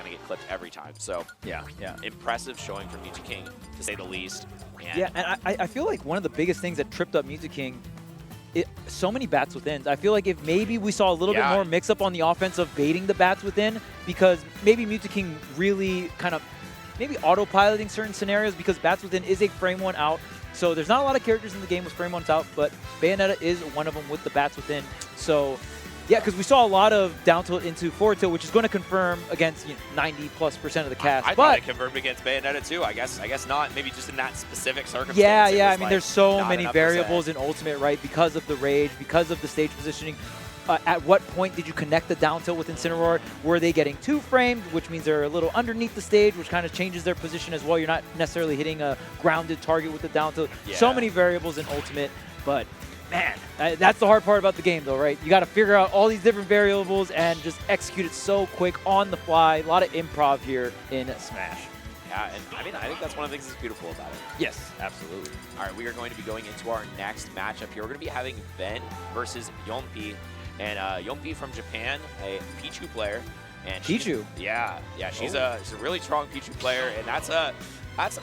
going to get clipped every time. So yeah. impressive showing from Pichu King, to say the least. And Yeah, and I feel like one of the biggest things that tripped up Pichu King, so many bats within. I feel like if maybe we saw a little bit more mix-up on the offense of baiting the bats within, because maybe Pichu King really kind of maybe autopiloting certain scenarios, because bats within is a frame one out. So there's not a lot of characters in the game with frame ones out, but Bayonetta is one of them with the bats within. So yeah, because we saw a lot of down tilt into forward tilt, which is going to confirm against 90+% of the cast. I thought it confirmed against Bayonetta too. I guess not. Maybe just in that specific circumstance. Yeah. I mean, there's so many variables in Ultimate, right? Because of the rage, because of the stage positioning. At what point did you connect the down tilt with Incineroar? Were they getting 2 framed, which means they're a little underneath the stage, which kind of changes their position as well. You're not necessarily hitting a grounded target with the down tilt. Yeah. So many variables in Ultimate, but man, that's the hard part about the game though, right? You got to figure out all these different variables and just execute it so quick on the fly. A lot of improv here in Smash. Yeah, and I mean, I think that's one of the things that's beautiful about it. Yes, absolutely. All right, we are going to be going into our next matchup here. We're going to be having Ven versus Yompi. And Yompi from Japan, a Pichu player. And Pichu? Yeah, she's a really strong Pichu player, and that's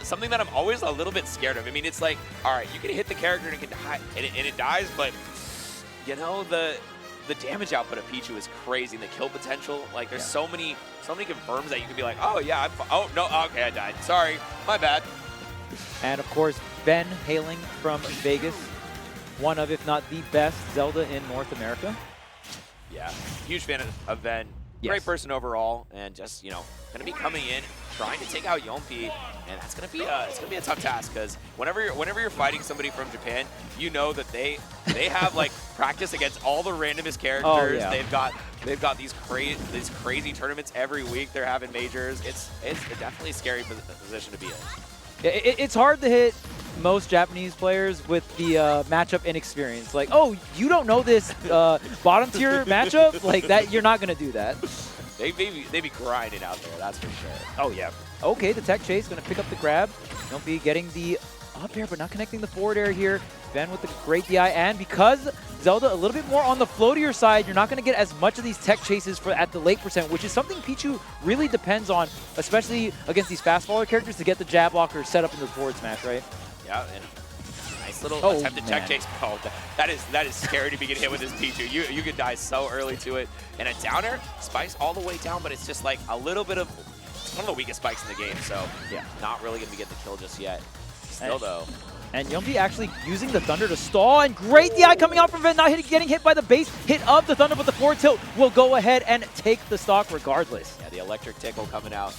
something that I'm always a little bit scared of. I mean, it's like, all right, you can hit the character and it can die, and it dies, but you know, the damage output of Pichu is crazy, and the kill potential. Like, there's so many confirms that you can be like, oh yeah, oh no, okay, I died. Sorry, my bad. And of course, Ven hailing from Vegas, one of, if not the best Zelda in North America. Yeah, huge fan of Ven. Great person overall, and just, you know, going to be coming in, trying to take out Yompi, and that's going to be a tough task, because whenever you're fighting somebody from Japan, you know that they have like practice against all the randomest characters. Oh, yeah. They've got these crazy tournaments every week. They're having majors. It's definitely a scary position to be in. It's hard to hit most Japanese players with the matchup inexperience. Like, oh, you don't know this bottom tier matchup? Like that, you're not gonna do that. They be grinding out there, that's for sure. Oh yeah. Okay, the tech chase gonna pick up the grab. Don't be getting the up air, but not connecting the forward air here. Ven with the great DI, and because Zelda a little bit more on the floatier side, you're not going to get as much of these tech chases at the late percent, which is something Pichu really depends on, especially against these fast follower characters, to get the jab blocker set up in the forward smash, right? Yeah, and nice little attempted tech chase. Oh, that is scary to be getting hit with this Pichu. You could die so early to it. And a downer, spikes all the way down, but it's just like a little bit of, it's one of the weakest spikes in the game, so yeah, not really going to get the kill just yet. Still though. And Yompi actually using the Thunder to stall, and great DI coming out from Ven, not getting hit by the base hit of the Thunder, but the forward tilt will go ahead and take the stock regardless. Yeah, the electric tickle coming out,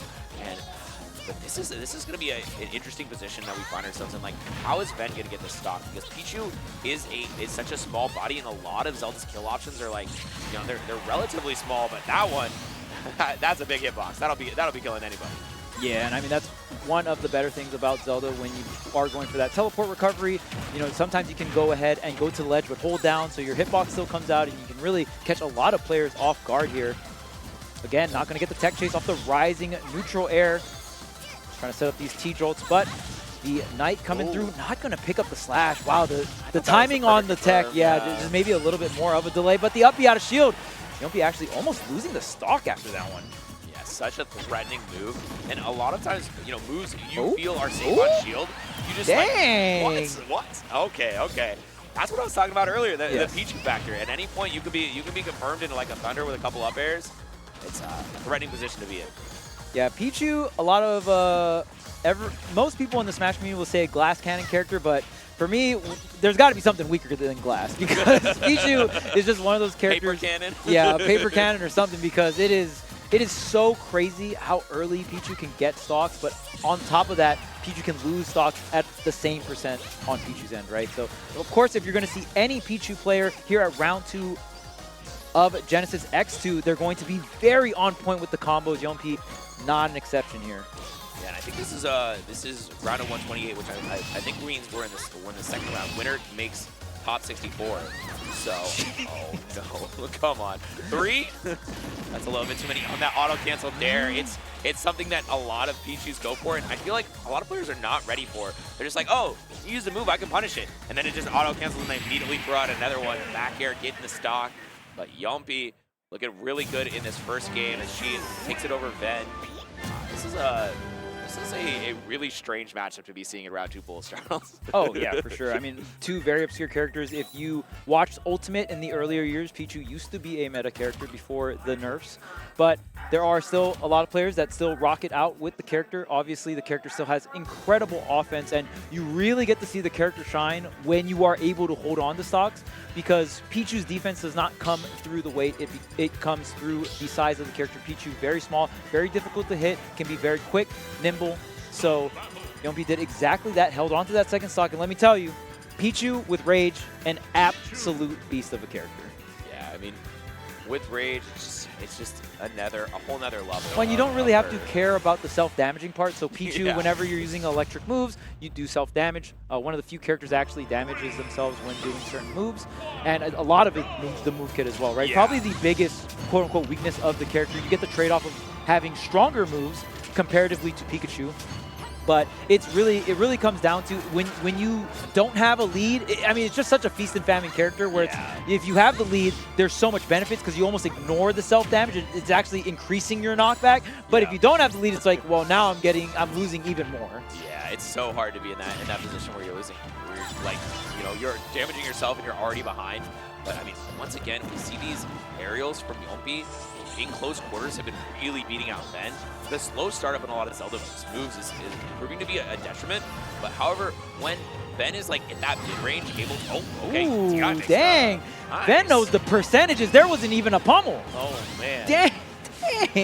but this is going to be an interesting position that we find ourselves in. Like, how is Ven going to get this stock? Because Pichu is such a small body, and a lot of Zelda's kill options are like, you know, they're relatively small, but that one, that's a big hitbox. That'll be killing anybody. Yeah, and I mean, that's one of the better things about Zelda when you are going for that teleport recovery. You know, sometimes you can go ahead and go to the ledge, but hold down so your hitbox still comes out, and you can really catch a lot of players off guard here. Again, not going to get the tech chase off the rising neutral air. Trying to set up these T-jolts, but the Knight coming through, not going to pick up the slash. Wow, the timing on the tech, just maybe a little bit more of a delay, but the up B out of shield. Yompi actually almost losing the stock after that one. Such a threatening move, and a lot of times, you know, moves you feel are safe on shield, you just like, what? Okay. That's what I was talking about earlier, the Pichu factor. At any point, you could be confirmed into like a Thunder with a couple up airs. It's a threatening position to be in. Yeah, Pichu, a lot of most people in the Smash community will say a glass cannon character, but for me, there's got to be something weaker than glass, because Pichu is just one of those characters. Paper cannon. Yeah, paper cannon or something, because it is so crazy how early Pichu can get stocks, but on top of that, Pichu can lose stocks at the same percent on Pichu's end, right? So, of course, if you're going to see any Pichu player here at round 2 of Genesis X2, they're going to be very on point with the combos. Yompi, not an exception here. Yeah, and I think this is round of 128, which I think means we're in the second round. Winner makes top 64. So, oh no, come on. 3? That's a little bit too many on that auto cancel there. It's something that a lot of Pichus go for, and I feel like a lot of players are not ready for. They're just like, oh, you use the move, I can punish it. And then it just auto cancels, and they immediately throw out another one. Back air, getting the stock. But Yompi looking really good in this first game as she takes it over Ven. this is a really strange matchup to be seeing in round 2 Bulls, Charles. Oh, yeah, for sure. I mean, two very obscure characters. If you watched Ultimate in the earlier years, Pichu used to be a meta character before the nerfs. But there are still a lot of players that still rock it out with the character. Obviously, the character still has incredible offense, and you really get to see the character shine when you are able to hold on to stocks, because Pichu's defense does not come through the weight. It comes through the size of the character. Pichu, very small, very difficult to hit, can be very quick, nimble. So Yompi did exactly that, held on to that second stock, and let me tell you, Pichu with Rage, an absolute beast of a character. Yeah, I mean, with Rage, it's just a whole nother level. When you don't really have to care about the self-damaging part, so Pichu, Yeah. whenever you're using electric moves, you do self-damage. One of the few characters actually damages themselves when doing certain moves, and a lot of it moves the move kit as well, right? Yeah. Probably the biggest quote-unquote weakness of the character. You get the trade-off of having stronger moves comparatively to Pikachu. But it really comes down to when you don't have a lead. I mean, it's just such a feast and famine character where if you have the lead, there's so much benefits because you almost ignore the self-damage. It's actually increasing your knockback. But if you don't have the lead, it's like, well, now I'm losing even more. Yeah, it's so hard to be in that position where you're losing. Where you're like, you know, you're damaging yourself and you're already behind. But I mean, once again, we see these aerials from Yompi in close quarters have been really beating out Ben. The slow startup in a lot of Zelda moves is proving to be a detriment. But however, when Ben is like in that mid-range, able to, okay, Ooh, dang. Nice. Ben knows the percentages. There wasn't even a pummel. Oh, man. Dang.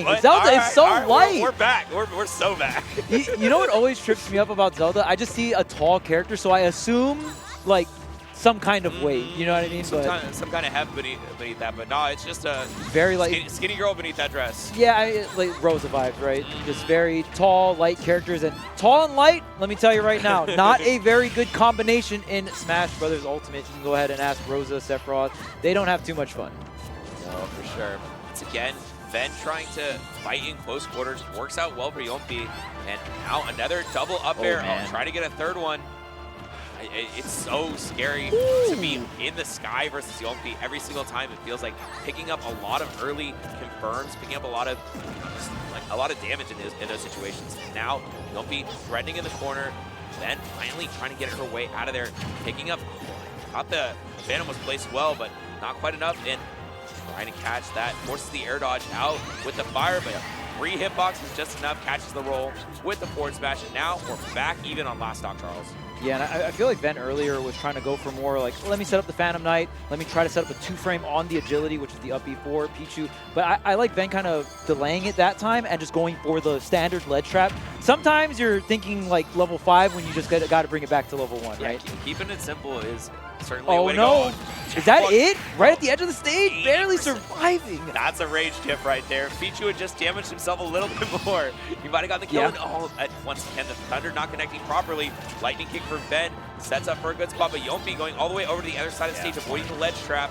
But, Zelda is so light. We're back. We're so back. You know what always trips me up about Zelda? I just see a tall character, so I assume, like, some kind of weight, you know what I mean? Some kind of heft beneath that, but no, it's just a very light, skinny girl beneath that dress. Yeah, like Rosa vibes, right? Just very tall, light characters, and tall and light. Let me tell you right now, not a very good combination in Smash Brothers Ultimate. You can go ahead and ask Rosa, Sephiroth. They don't have too much fun. No, for sure. Once again, Ben trying to fight in close quarters works out well for Yompi, and now another double up air. Oh, trying to get a third one. It's so scary to be in the sky versus Yompi every single time. It feels like picking up a lot of early confirms, picking up a lot of damage in those situations. Now Yompi threatening in the corner, then finally trying to get her way out of there, picking up. Thought the Phantom was placed well, but not quite enough. And trying to catch that, forces the air dodge out with the fire, but 3 hitboxes just enough, catches the roll with the forward smash, and now we're back even on last stock, Charles. Yeah, and I feel like Ben earlier was trying to go for more like, let me set up the Phantom Knight, let me try to set up a 2-frame on the agility, which is the up B for Pichu. But I like Ben kind of delaying it that time and just going for the standard ledge trap. Sometimes you're thinking like level 5 when you just got to bring it back to level 1, right? Keeping it simple is certainly a way to no. go. Is that it? Right at the edge of the stage? Barely surviving. That's a rage tip right there. Pichu had just damaged himself a little bit more. He might have gotten the kill. And, once again, the Thunder not connecting properly. Lightning kick for Ben. Sets up for a good spot, but Yompi going all the way over to the other side of the stage, avoiding the ledge trap.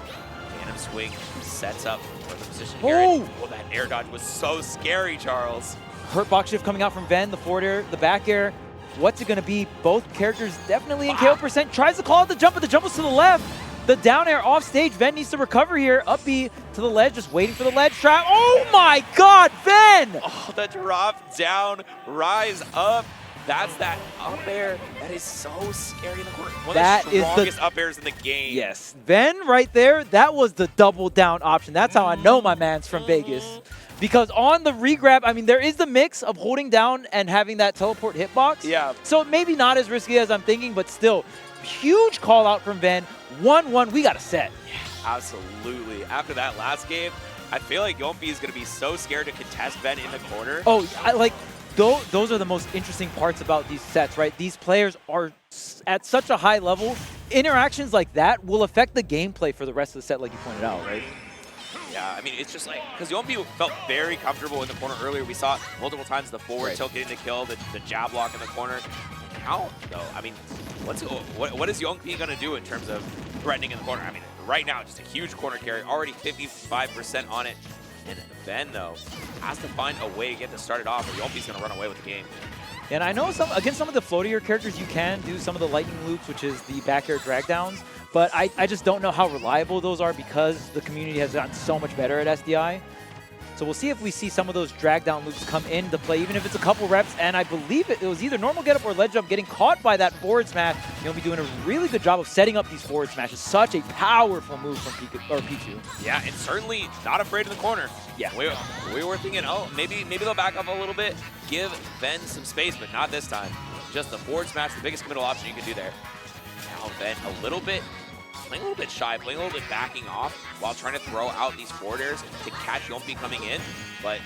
Phantom swing sets up for the position here. Oh, that air dodge was so scary, Charles. Hurt box shift coming out from Ben, the forward air, the back air. What's it going to be? Both characters definitely in KO percent. Tries to call out the jump, but the jump was to the left. The down air off stage. Ben needs to recover here. Up B to the ledge, just waiting for the ledge trap. Oh my God, Ben! Oh, the drop down, rise up. That's that up air. That is so scary in the corner. One of the strongest up airs in the game. Yes, Ben right there, that was the double down option. That's how I know my man's from Vegas. Because on the regrab, I mean, there is the mix of holding down and having that teleport hitbox. Yeah. So maybe not as risky as I'm thinking, but still, huge call out from Ben. 1-1, we got a set. Yeah, absolutely. After that last game, I feel like Yompi is going to be so scared to contest Ben in the corner. Oh, those are the most interesting parts about these sets, right? These players are at such a high level. Interactions like that will affect the gameplay for the rest of the set, like you pointed out, right? Yeah, I mean, it's just like, because Yompi felt very comfortable in the corner earlier. We saw multiple times the forward tilt getting the kill, the jab block in the corner. Now, though, I mean, what is Yompi going to do in terms of threatening in the corner? I mean, right now, just a huge corner carry, already 55% on it. And Ben, though, has to find a way to get this started off, or Yompi's going to run away with the game. And I know against some of the floatier characters, you can do some of the lightning loops, which is the back air drag downs. But I just don't know how reliable those are because the community has gotten so much better at SDI. So we'll see if we see some of those drag down loops come into play, even if it's a couple reps. And I believe it was either normal get up or ledge jump, getting caught by that forward smash. You'll be doing a really good job of setting up these forward smashes. Such a powerful move from Pichu. Yeah, and certainly not afraid in the corner. Yeah. We were thinking, oh, maybe they'll back up a little bit, give Ben some space, but not this time. Just the forward smash, the biggest middle option you can do there. Now Ben playing a little bit shy, playing a little bit backing off while trying to throw out these forward airs to catch Yompi coming in, but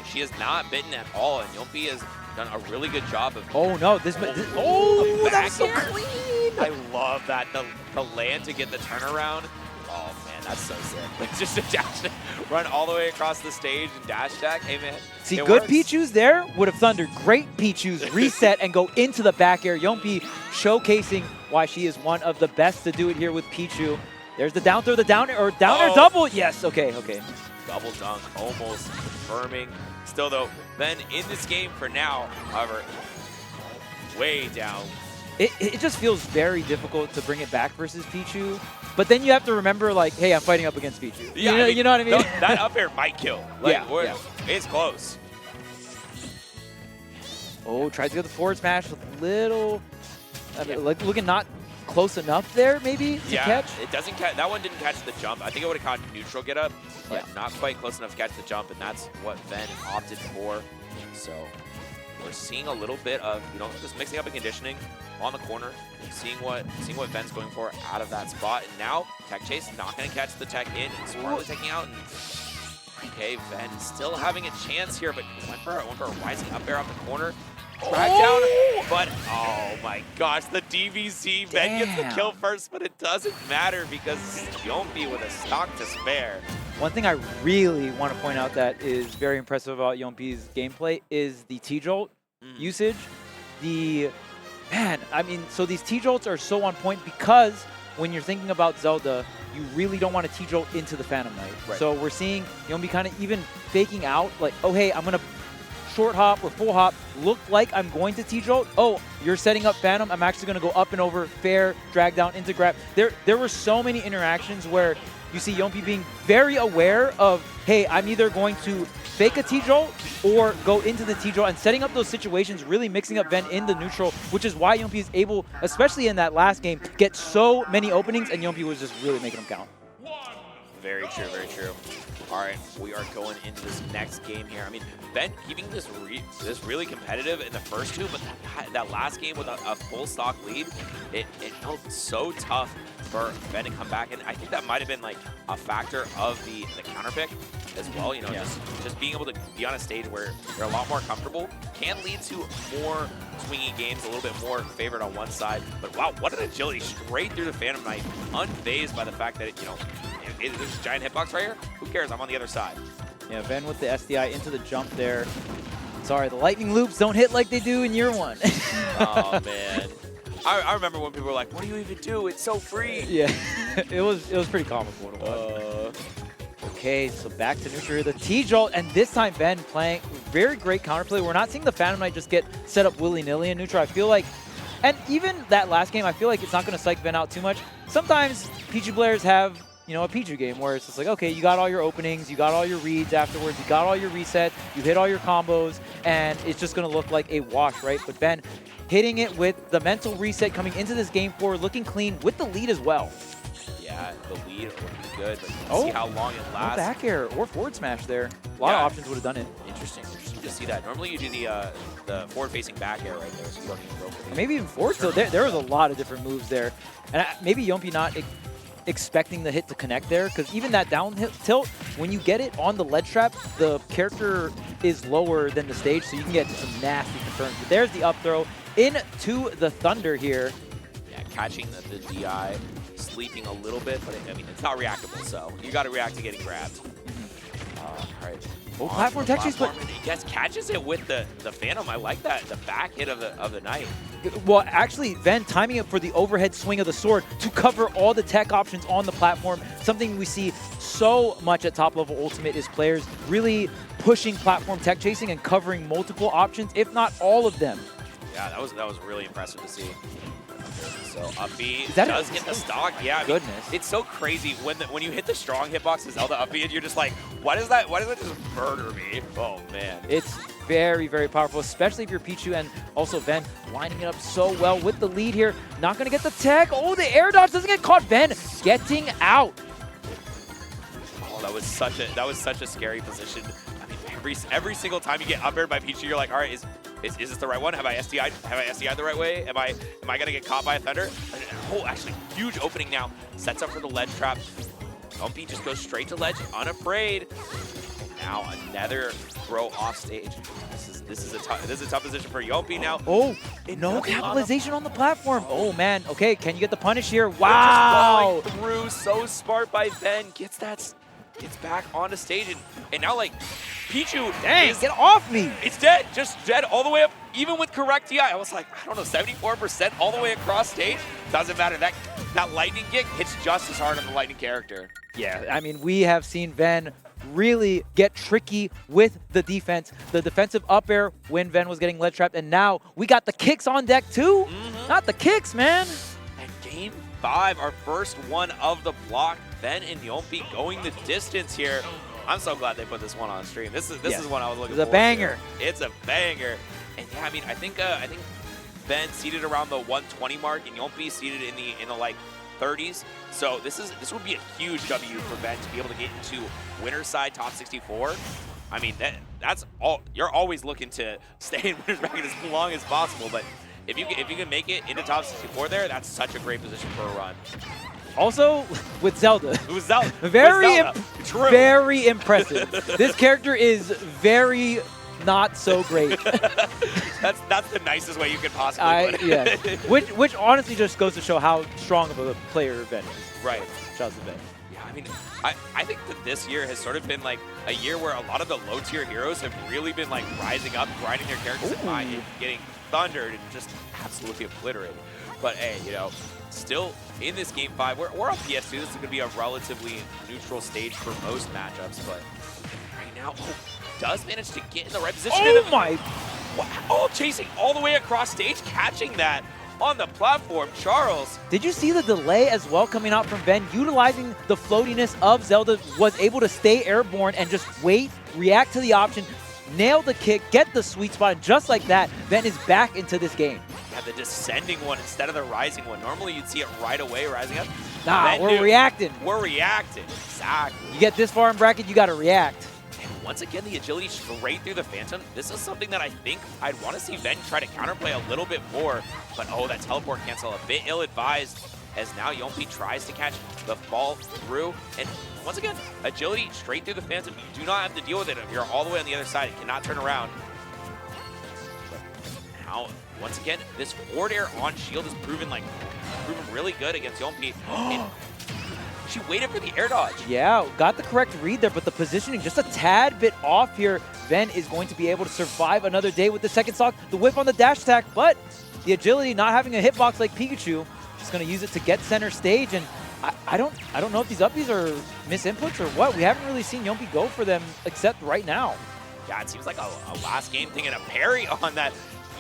she has not bitten at all, and Yompi has done a really good job of... Oh no, oh, that's so clean! I love that, the land to get the turnaround. Oh man, that's so sick. Like just a dash, run all the way across the stage and dash attack. Hey man, see, good Pichus there would have thundered. Great Pichus reset and go into the back air. Yompi showcasing why she is one of the best to do it here with Pichu. There's the down throw, the down air, or down air double. Yes, okay. Double dunk, almost confirming. Still though, Ben in this game for now, however, way down. It just feels very difficult to bring it back versus Pichu. But then you have to remember, like, hey, I'm fighting up against Pichu. Yeah, you know what I mean? No, that up air might kill. Like, yeah. It's close. Oh, tries to get the forward smash with a little, like looking not close enough there, maybe, to catch. It doesn't catch. That one didn't catch the jump. I think it would have caught neutral get up, but not quite close enough to catch the jump, and that's what Ben opted for. So we're seeing a little bit of, just mixing up and conditioning on the corner, seeing what Ben's going for out of that spot. And now Tech Chase not going to catch the tech in, and smartly taking out. And okay, Ben still having a chance here, but went for a rising up air off the corner. Drag down, but oh my gosh, the DVC. Ben gets the kill first, but it doesn't matter because Yompi with a stock to spare. One thing I really want to point out that is very impressive about Yompi's gameplay is the T-Jolt usage. So these T-Jolts are so on point because when you're thinking about Zelda, you really don't want to T-Jolt into the Phantom Knight. Right. So we're seeing Yompi kind of even faking out, like, oh, hey, I'm going to short hop or full hop, look like I'm going to T-Jolt. Oh, you're setting up Phantom. I'm actually going to go up and over, fair, drag down, into grab. There were so many interactions where you see Yompi being very aware of, hey, I'm either going to fake a T-Jolt or go into the T-Jolt, and setting up those situations, really mixing up Ben in the neutral, which is why Yompi is able, especially in that last game, get so many openings, and Yompi was just really making them count. Very true, very true. All right, we are going into this next game here. I mean, Ben keeping this really competitive in the first two, but that last game with a full stock lead, it felt so tough for Ben to come back. And I think that might have been like a factor of the counter pick as well. Just being able to be on a stage where you're a lot more comfortable can lead to more swingy games, a little bit more favored on one side. But wow, what an agility straight through the Phantom Knight, unfazed by the fact that there's a giant hitbox right here. Who cares? I'm on the other side. Yeah, Ben with the SDI into the jump there. Sorry, the lightning loops don't hit like they do in year one. Oh man, I remember when people were like, "What do you even do? It's so free." Yeah, it was pretty comical to watch. Okay, so back to neutral here, the T-Jolt, and this time Ben playing very great counterplay. We're not seeing the Phantom Knight just get set up willy-nilly in neutral. I feel like, and even that last game, I feel like it's not going to psych Ben out too much. Sometimes Pichu players have a Pichu game where it's just like, okay, you got all your openings, you got all your reads afterwards, you got all your resets, you hit all your combos, and it's just going to look like a wash, right? But Ben hitting it with the mental reset coming into this game 4, looking clean with the lead as well. Yeah, the lead looking good, but see how long it lasts. No back air or forward smash there. A lot of options would have done it. Interesting to see that. Normally you do the forward-facing back air right there, so you don't need to go for it. Maybe even forward tilt. There was a lot of different moves there. And maybe Yompi not expecting the hit to connect there, because even that down tilt, when you get it on the ledge trap, the character is lower than the stage, so you can get some nasty confirms. But there's the up throw into the Thunder here. Yeah, catching the DI, sleeping a little bit, but it's not reactable, so you got to react to getting grabbed. All right. Oh, platform tech chase, but he catches it with the Phantom. I like that, the back hit of the Knight. Well, actually, Ben timing it for the overhead swing of the sword to cover all the tech options on the platform. Something we see so much at top level Ultimate is players really pushing platform tech chasing and covering multiple options, if not all of them. Yeah, that was really impressive to see. So up B Is that does get the stock. Yeah, I mean, goodness. it's so crazy when you hit the strong hitbox of Zelda up B and you're just like, why does that just murder me? Oh man. It's very, very powerful, especially if you're Pichu and also Ven lining it up so well with the lead here. Not gonna get the tech. Oh, the air dodge doesn't get caught. Ven getting out. Oh, that was such a scary position. I mean, every single time you get up aired by Pichu, you're like, all right, is this the right one? Have I SDI'd? Have I SDI'd the right way? Am I gonna get caught by a Thunder? Oh, actually, huge opening now. Sets up for the ledge trap. Yumpy just goes straight to ledge, unafraid. And now another throw off stage. This is a tough position for Yumpy now. Oh, no capitalization on the platform. Oh man. Okay, can you get the punish here? Wow. Just through, so smart by Ben. Gets back onto stage and now like Pichu, dang, get off me. It's dead, just dead all the way up. Even with correct TI, I was like, I don't know, 74% all the way across stage. Doesn't matter. That lightning kick hits just as hard on the lightning character. Yeah, I mean, we have seen Ven really get tricky with the defense. The defensive up air when Ven was getting ledge trapped, and now we got the kicks on deck too. Not the kicks, man. And game 5, our first one of the block. Ben and Yumpy going the distance here. I'm so glad they put this one on stream. This is one I was looking for. It's a banger. It's a banger. And yeah, I mean, I think Ben seated around the 120 mark and Yumpy seated in the like 30s. So this would be a huge W for Ben to be able to get into winner's side top 64. I mean, that's all. You're always looking to stay in winner's bracket as long as possible, but if you can make it into top 64 there, that's such a great position for a run. Also, with Zelda. With Zelda. Very impressive. This character is very not so great. that's the nicest way you could possibly put it. Yeah. Which honestly just goes to show how strong of a player Ben is. Right. Shout out to Ben. Yeah, I mean, I think that this year has sort of been like a year where a lot of the low tier heroes have really been like rising up, grinding their characters and getting thundered and just absolutely obliterated. But hey, you know, still in this game 5, we're on PS2. This is going to be a relatively neutral stage for most matchups, but right now, does manage to get in the right position. Oh my! Wow, chasing all the way across stage, catching that on the platform. Charles. Did you see the delay as well coming out from Ben? Utilizing the floatiness of Zelda, was able to stay airborne and just wait, react to the option, nail the kick, get the sweet spot, and just like that, Ben is back into this game. Yeah, the descending one instead of the rising one. Normally you'd see it right away rising up. Nah, we're reacting. We're reacting, exactly. You get this far in bracket, you gotta react. And once again, the agility straight through the Phantom. This is something that I think I'd want to see Ven try to counterplay a little bit more. But oh, that teleport cancel, a bit ill-advised, as now Yumpy tries to catch the fall through. And once again, agility straight through the Phantom. You do not have to deal with it if you're all the way on the other side. It cannot turn around. But now, once again, this forward air on shield has proven really good against Yumpy. She waited for the air dodge. Yeah, got the correct read there, but the positioning just a tad bit off here. Ven is going to be able to survive another day with the second stock, the whip on the dash attack, but the agility not having a hitbox like Pikachu, just going to use it to get center stage. And I don't know if these uppies are misinputs or what. We haven't really seen Yumpy go for them except right now. Yeah, it seems like a last game thing and a parry on that.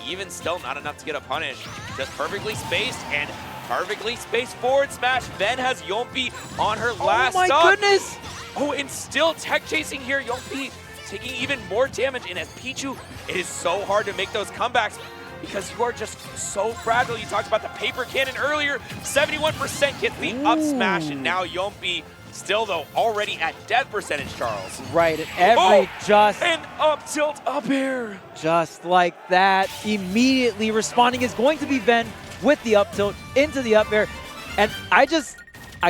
Even still, not enough to get a punish. Just perfectly spaced and perfectly spaced forward smash. Ven has Yumpy on her last stock. Oh my goodness! Oh, and still tech chasing here. Yumpy taking even more damage. And as Pichu, it is so hard to make those comebacks because you are just so fragile. You talked about the paper cannon earlier. 71% gets the up smash, and now Yumpy still, though, already at death percentage, Charles. Right, and and up tilt up air. Just like that, immediately responding is going to be Ven with the up tilt into the up air. And I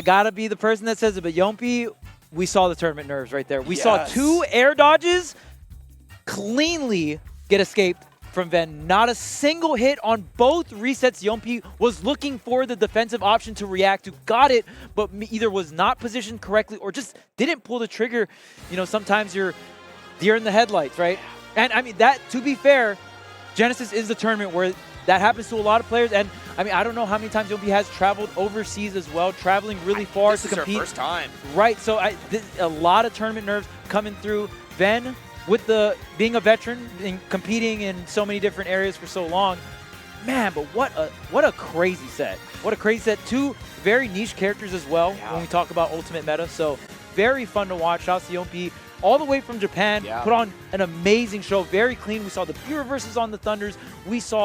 gotta be the person that says it, but Yumpy, we saw the tournament nerves right there. We saw 2 air dodges cleanly get escaped from Ven. Not a single hit on both resets. Yumpy was looking for the defensive option to react to, got it, but either was not positioned correctly or just didn't pull the trigger. You know, sometimes you're deer in the headlights, right? And I mean, that, to be fair, Genesis is the tournament where that happens to a lot of players. And I mean, I don't know how many times Yumpy has traveled overseas as well, traveling really far to compete. This is her first time. Right, so a lot of tournament nerves coming through. Ven, with being a veteran and competing in so many different areas for so long, Man, but what a crazy set. What a crazy set. Two very niche characters as well when we talk about Ultimate Meta. So very fun to watch. Shout out to Yompi all the way from Japan. Put on an amazing show. Very clean. We saw the B reverses on the Thunders. We saw